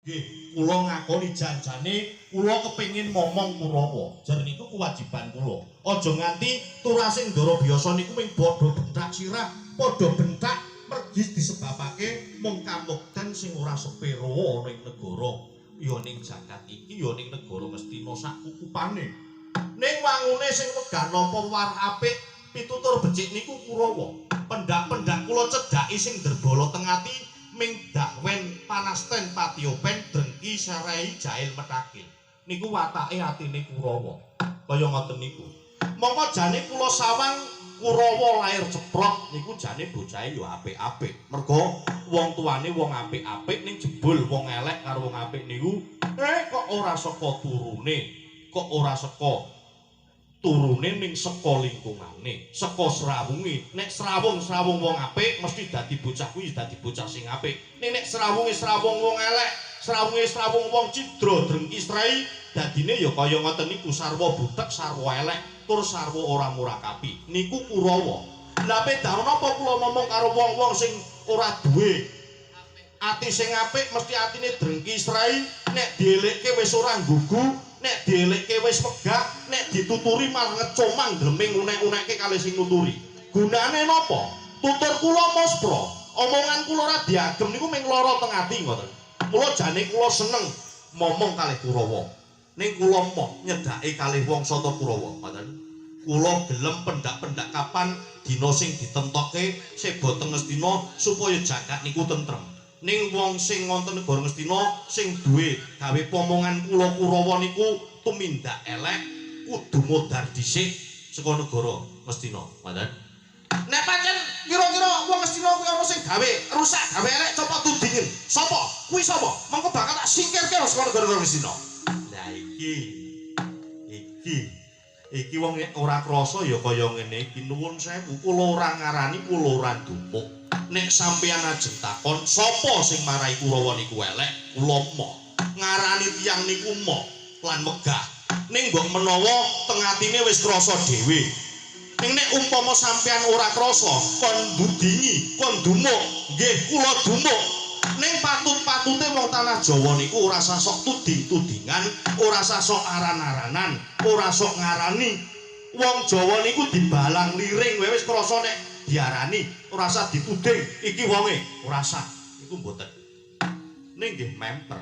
Nggih, kula ngakoni janjane kula kepengin momong Kurawa. Jar niku kewajiban kula. Aja nganti turasing ndara biasa niku ming padha bentak sirah, padha bentak mergi disebabake mung kamukten sing ora sepero ana ing negara. Ya ning jagat iki, ya ning negara Ngastina sak kukupane. Ning wangune sing wegah nampa war apik pitutur becik niku Kurawa. Pendak-pendak kula cedhaki sing derbala teng ati ming dakwen panasten patiopen drengki serai jail metakil niku watake atine Kurawa kaya ngoten niku mongko jane kula sawang Kurawa lair ceprot niku jane bocahe ya apik-apik mergo wong tuane wong apik-apik ning jebul wong elek karo wong apik niku kok ora saka turune kok ora saka turune ning saka lingkungane, saka srawunge. Nek srawung wong apik mesti dadi bocah kuwi dadi bocah sing apik. Nek srawung wong elek, srawung wong cidra drengki strai, dadine ya kaya ngoten niku sarwa butek, sarwa elek, tur sarwa ora murakabi. Niku Kurawa. Lah pedang napa kula ngomong karo wong-wong sing ora duwe ati sing apik mesti atine drengki strai, nek dielekke wis ora nggugu. Nek dielekke wis megah, nek dituturi malah ngecomang gremeng unek-unekke kalih sing nuturi. Gunane napa? Tutur kula mospra, omongan kula ora diagem niku ming lara teng ati ngoten. Mula jane kula seneng momong kalih Kurawa. Ning kula moh nyedhaki kalih wong sata Kurawa, ngoten. Kula gelem pendak-pendak kapan dina sing ditentokke seba teng Ngastina supaya jagat niku tentrem. Ning wong sing wonten negara Ngastina sing duwe gawe pomongan kula Kurawa niku tumindak elek kudu modar dhisik saka negara Ngastina ngoten. Nek pancen kira-kira wong Ngastina kuwi ana sing gawe rusak gawe elek coba tudingen sapa kuwi sapa mengko bakal tak singkirke saka negara Ngastina. Lah iki wong ora krasa ya kaya ngene iki nuwun sewu kula ora ngarani kula ora dumuk. Nek sampeyan ajeng takon sapa sing marai Kurawa niku elek kula moh ngarani tiyang niku moh lan megah ning mbok menawa teng atine wis krasa dhewe ning nek umpama sampeyan ora krasa kon ndudingi kon dumuk nggih kula dumuk ning patut-patute wong tanah Jawa niku ora sasok tuding-tudingan ora sasok aran-aranan ora sok ngarani wong Jawa niku dibalang liring wis krasa nek diarani ora usah dituding iki wonge ora usah iku mboten ning nggih memper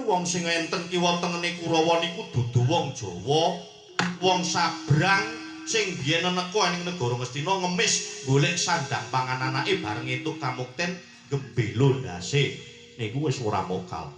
wong sing enten kiwa tengene Kurawa niku dudu wong Jawa wong sabrang sing biyen neka ning negara Ngastina ngemis golek sandang pangan anake bareng entuk kamukten gembelo ndase niku wis ora mokal.